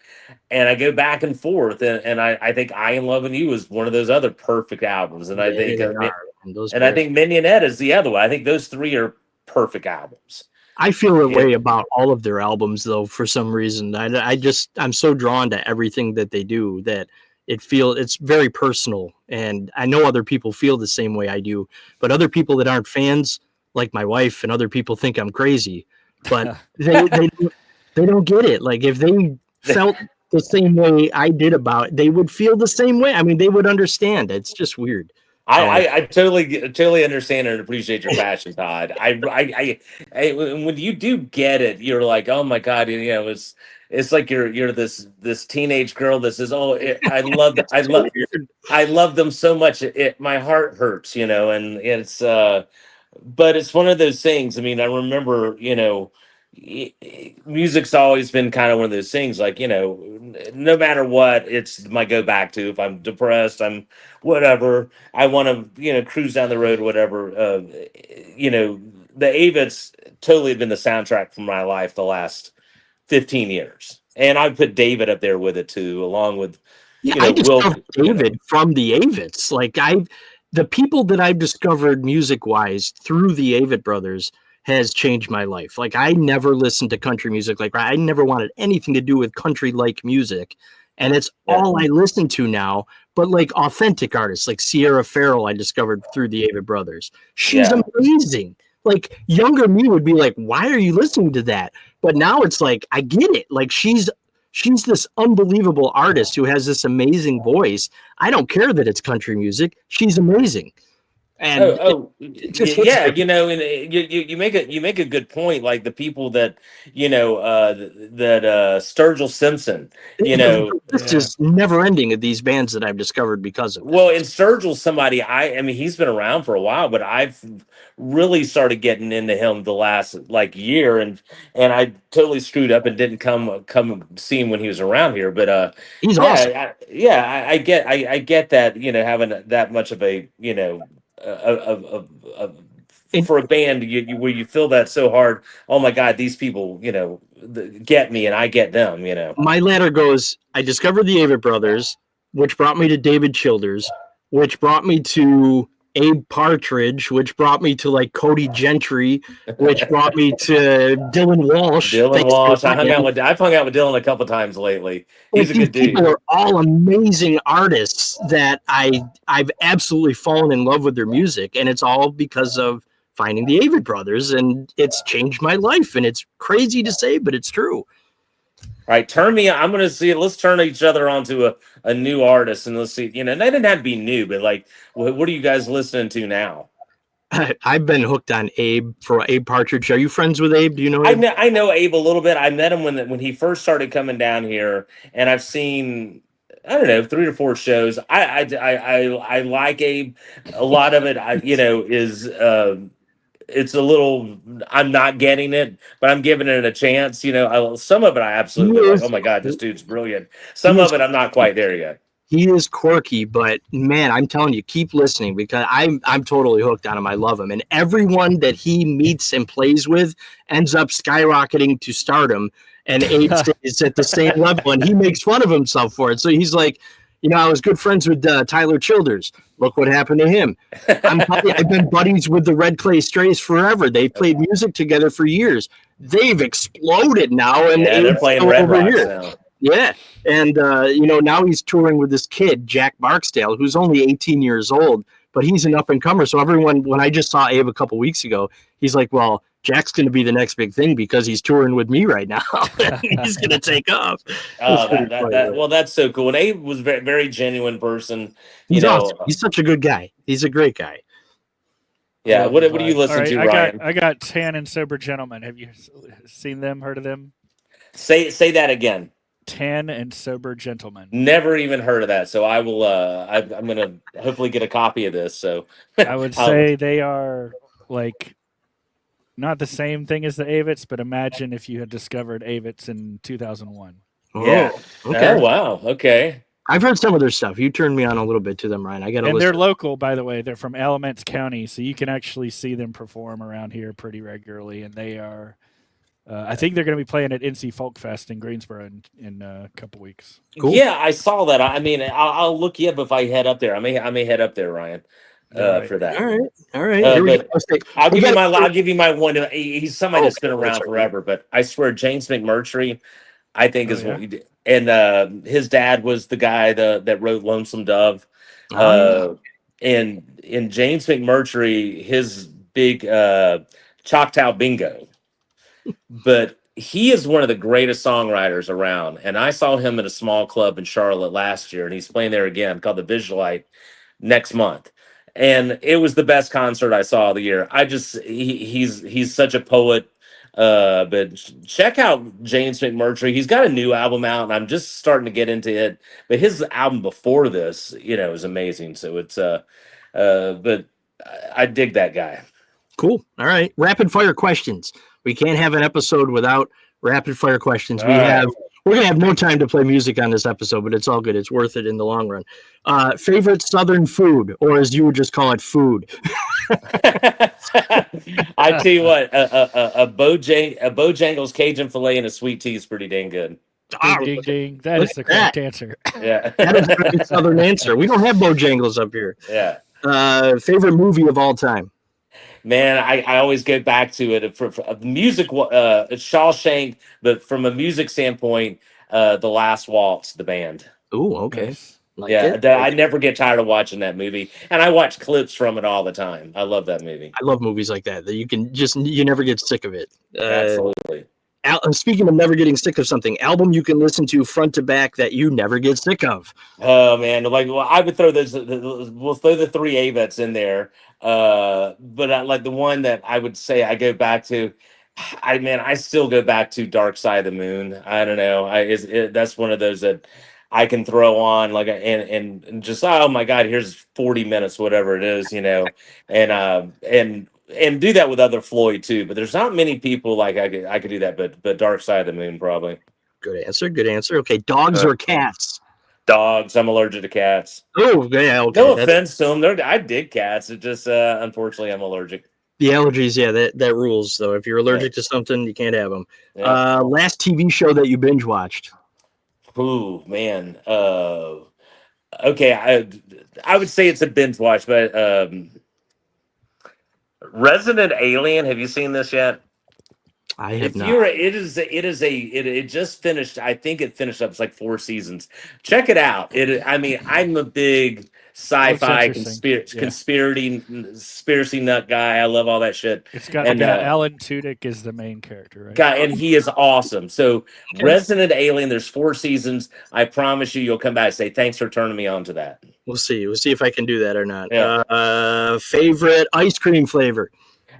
and I go back and forth, and I think I Am Loving You is one of those other perfect albums, and I think They are. And those and I bands. think Mignonette is the other one. I think those three are perfect albums. I feel that Yeah. way about all of their albums, though, for some reason. I'm so drawn to everything that they do that it's very personal. And I know other people feel the same way I do, but other people that aren't fans, like my wife and other people, think I'm crazy. But they don't get it. Like if they felt the same way I did about it, they would feel the same way. I mean, they would understand. It's just weird. I totally understand and appreciate your passion, Todd. When you do get it, you're like, oh my god, it's like you're this teenage girl that says, oh, So weird. I love them so much, my heart hurts, and it's but it's one of those things. I mean, I remember, music's always been kind of one of those things, like, no matter what, it's my go back to. If I'm depressed, I'm whatever, I want to, cruise down the road, whatever. The Avets totally have been the soundtrack for my life the last 15 years. And I put David up there with it too, along with, Yeah, I Will, discovered David from the Avets. Like the people that I've discovered music wise through the Avett brothers has changed my life. Like I never listened to country music. Like I never wanted anything to do with country like music. And it's all I listen to now, but like authentic artists like Sierra Farrell, I discovered through the Avett brothers. She's amazing. Like younger me would be like, why are you listening to that? But now it's like, I get it. Like she's this unbelievable artist who has this amazing voice. I don't care that it's country music. She's amazing. And yeah, and you make a good point. Like the people that Sturgill Simpson, it's just never ending of these bands that I've discovered because of it. Well, and Sturgill's somebody I mean he's been around for a while, but I've really started getting into him the last like year, and I totally screwed up and didn't come see him when he was around here. But he's awesome. I get that having that much of a a for a band where you feel that so hard. Oh my God, these people, get me and I get them. My ladder goes, I discovered the Avett Brothers, which brought me to David Childers, which brought me to Abe Partridge, which brought me to like Cody Gentry, which brought me to Dylan Walsh. Dylan Thanks to Walsh. I've Ryan. hung out with Dylan a couple times lately. He's Like, a these good dude. people are all amazing artists that I've absolutely fallen in love with their music, and it's all because of finding the Avett Brothers, and it's changed my life, and it's crazy to say, but it's true. All right, I'm going to see. Let's turn each other onto a new artist, and let's see. They didn't have to be new, but like, what are you guys listening to now? I've been hooked on Abe for Abe Partridge. Are you friends with Abe? Do you know Abe? I know Abe a little bit. I met him when he first started coming down here, and I've seen, I don't know, 3 or 4 shows. I like Abe. A lot of it, is it's a little. I'm not getting it, but I'm giving it a chance. Some of it I absolutely like. Oh my God, this dude's brilliant. Some of it I'm not quite there yet. He is quirky, but man, I'm telling you, keep listening because I'm totally hooked on him. I love him, and everyone that he meets and plays with ends up skyrocketing to stardom. And Abe stays at the same level, and he makes fun of himself for it. So he's like, I was good friends with Tyler Childers. Look what happened to him. I've been buddies with the Red Clay Strays forever. They played music together for years. They've exploded now, and they're playing Red Rocks now. Yeah. And, now he's touring with this kid, Jack Barksdale, who's only 18 years old, but he's an up and comer. So everyone, when I just saw Abe a couple weeks ago, he's like, well, Jack's going to be the next big thing because he's touring with me right now. He's going to take off. Well, that's so cool. And Abe was a very, very genuine person. He's awesome. He's such a good guy. He's a great guy. Yeah. What do you listen to, Ryan? I got Tan and Sober Gentlemen. Have you seen them, heard of them? Say that again. Tan and Sober Gentlemen. Never even heard of that. So I will. I'm going to hopefully get a copy of this. So I would say they are like not the same thing as the Avetts, but imagine if you had discovered Avetts in 2001. Yeah. Okay. Oh wow. Okay. I've heard some of their stuff. You turned me on a little bit to them, Ryan. I got to. And they're local, by the way. They're from Alamance County, so you can actually see them perform around here pretty regularly. And they are. I think they're going to be playing at NC Folk Fest in Greensboro in a couple weeks. Cool. Yeah, I saw that. I mean, I'll look you up if I head up there. I may head up there, Ryan, for that. All right. I'll give you my one. He's somebody that's been around forever, but I swear, James McMurtry, I think is what he did. And his dad was the guy that wrote Lonesome Dove. And James McMurtry, his big Choctaw Bingo. But he is one of the greatest songwriters around. And I saw him at a small club in Charlotte last year, and he's playing there again called the Visualite next month. And it was the best concert I saw of the year. He's such a poet. But check out James McMurtry. He's got a new album out, and I'm just starting to get into it. But his album before this, is amazing. So it's but I dig that guy. Cool. All right. Rapid fire questions. We can't have an episode without rapid fire questions. We're gonna have no time to play music on this episode, but it's all good. It's worth it in the long run. Favorite Southern food, or as you would just call it, food. I tell you what, a Bojangles Cajun filet and a sweet tea is pretty dang good. Ding, ding, ding. That is the correct answer. Yeah, that is a Southern answer. We don't have Bojangles up here. Yeah. Favorite movie of all time. Man, I always go back to it for music. Shawshank, but from a music standpoint, The Last Waltz, the band. Ooh, okay. I never get tired of watching that movie, and I watch clips from it all the time. I love that movie. I love movies like that you never get sick of it. Absolutely. Speaking of never getting sick of something, album you can listen to front to back that you never get sick of. Oh man, I would throw we'll throw the 3 Avetts in there. But like the one that I would say I go back to, I still go back to Dark Side of the Moon. I don't know. That's one of those that I can throw on and just, oh my God, here's 40 minutes, whatever it is, and do that with other Floyd too. But there's not many people like I could do that, but Dark Side of the Moon probably. Good answer. Okay, dogs or cats? Dogs. I'm allergic to cats. Oh, yeah. Okay. No offense to them. I dig cats. It just unfortunately I'm allergic. The allergies, yeah, that rules. So if you're allergic to something, you can't have them. Yeah. Last TV show that you binge watched? Ooh, man. Okay, I would say it's a binge watch, but Resident Alien. Have you seen this yet? I have If not. you're, it just finished. I think it finished up. It's like 4 seasons. Check it out. I mean, I'm a big sci-fi interesting. Yeah. conspiracy nut guy. I love all that shit. It's got And Alan Tudyk is the main character, right? guy, and he is awesome. So Resident Alien. There's 4 seasons. I promise you'll come back and say thanks for turning me on to that. We'll see. We'll see if I can do that or not. Yeah. Favorite ice cream flavor?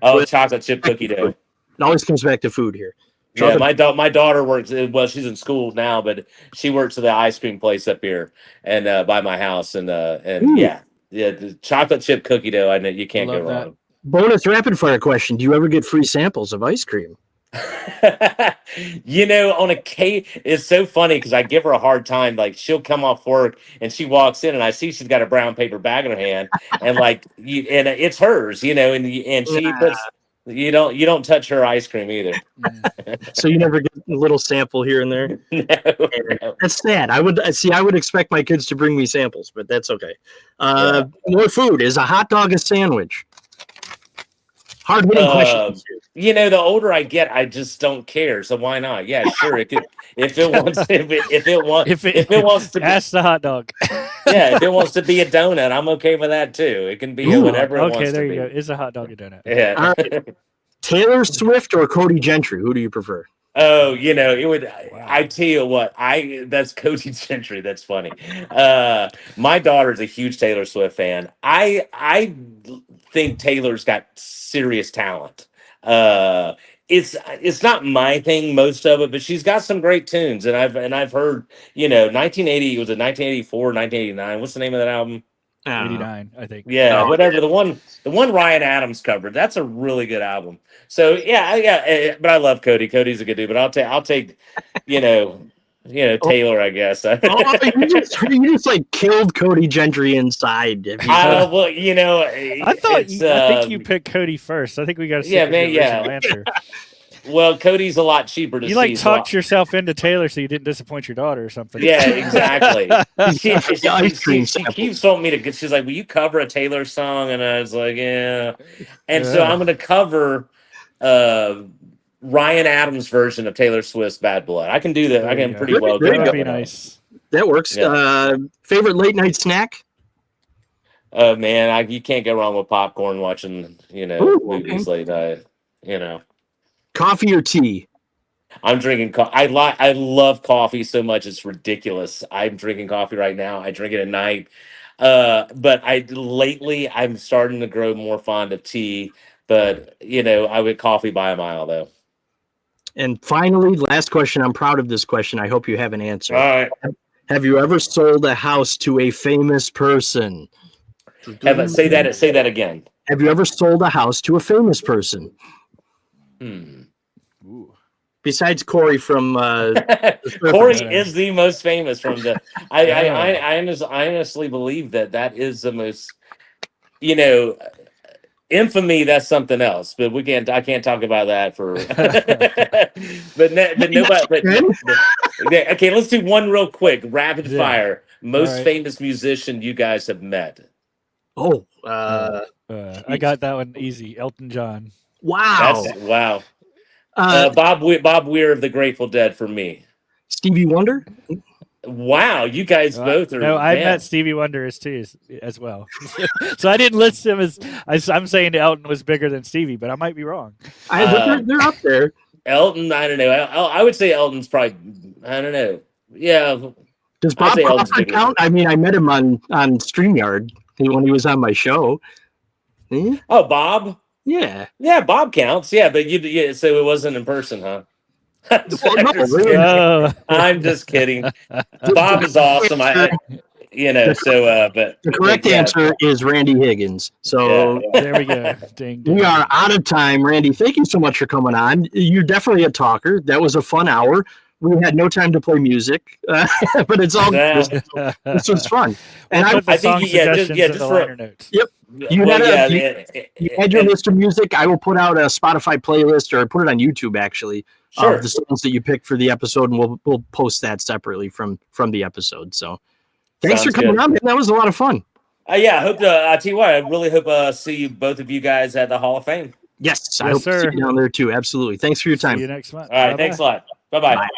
Oh, chocolate chip cookie dough. It always comes back to food here. Yeah, my daughter works. Well, she's in school now, but she works at the ice cream place up here and by my house. And yeah, the chocolate chip cookie dough. I know you can't go wrong. Bonus rapid fire question: do you ever get free samples of ice cream? On a cake, it's so funny because I give her a hard time. Like she'll come off work and she walks in and I see she's got a brown paper bag in her hand and and it's hers, and she puts. You don't touch her ice cream either. So you never get a little sample here and there? No. That's sad. I would expect my kids to bring me samples, but that's okay. More food. Is a hot dog a sandwich? Hard hitting questions. The older I get, I just don't care. So why not? Yeah, sure. It could if it wants to be, ask the hot dog. Yeah, if it wants to be a donut, I'm okay with that too. It can be whatever it wants to be. Okay, there you go. Is a hot dog a donut? Yeah. Taylor Swift or Cody Gentry? Who do you prefer? Oh, it would. Wow. I tell you what, that's Cody Gentry. That's funny. My daughter's a huge Taylor Swift fan. I think Taylor's got serious talent. It's not my thing, most of it, but she's got some great tunes, and I've heard 1980 was it 1984, 1989. What's the name of that album? 89, I think. Yeah, whatever. The one Ryan Adams covered. That's a really good album. So yeah. But I love Cody. Cody's a good dude. But I'll take Taylor, I guess. You just like killed Cody Gentry inside. I think you picked Cody first. I think we got to answer. Well, Cody's a lot cheaper to see. You talked yourself into Taylor so you didn't disappoint your daughter or something. Yeah, exactly. She keeps wanting me to. She's like, "Will you cover a Taylor song?" And I was like, "Yeah." And so I'm going to cover Ryan Adams' version of Taylor Swift's "Bad Blood." I can do that. I can pretty well. That would be nice. That works. Yeah. Favorite late night snack? Oh man, you can't go wrong with popcorn watching movies late night. Coffee or tea? I'm drinking coffee. I love coffee so much it's ridiculous. I'm drinking coffee right now. I drink it at night. But lately I'm starting to grow more fond of tea. But I would coffee by a mile though. And finally, last question. I'm proud of this question. I hope you have an answer. All right. Have you ever sold a house to a famous person? Say that again. Have you ever sold a house to a famous person? Ooh. Besides Corey from Corey is the most famous from the I honestly believe that is the most infamy. That's something else, but I can't talk about that for but nobody okay, let's do one real quick rapid fire. Most famous musician you guys have met. I got that one easy. Elton John. Wow. Wow. Bob Weir of the Grateful Dead for me. Stevie Wonder? Wow, you guys both are. No, I met Stevie Wonder as well. So I didn't list him I'm saying Elton was bigger than Stevie, but I might be wrong. They're up there. Elton, I don't know. I would say Elton's probably, I don't know. Yeah. Does Bob Crawford count? I mean, I met him on StreamYard when he was on my show. Oh, Bob? Yeah. Yeah, Bob counts. Yeah, but so it wasn't in person, huh? I'm just kidding. Bob is awesome. But the correct answer is Randy Higgins. So there we go. Ding, ding. We are out of time. Randy, thank you so much for coming on. You're definitely a talker. That was a fun hour. we had no time to play music, but it's all Yeah. this was fun. And And we'll put the I think song you- yeah, just- suggestions yeah, in just the for- liner notes. Yep. You Well, had yeah, you had your and- list of music. I will put out a Spotify playlist, or put it on YouTube actually, Sure. of the songs that you picked for the episode, and we'll post that separately from the episode. So thanks Sounds for coming good. on, man. That was a lot of fun. Yeah, I hope to. I tell you what, I really hope see you, both of you guys at the Hall of Fame. Yes, I Yes, hope to see sir. you down there too. Absolutely. Thanks for your time. See you next month. All right, Bye-bye. thanks a lot. Bye-bye. Bye.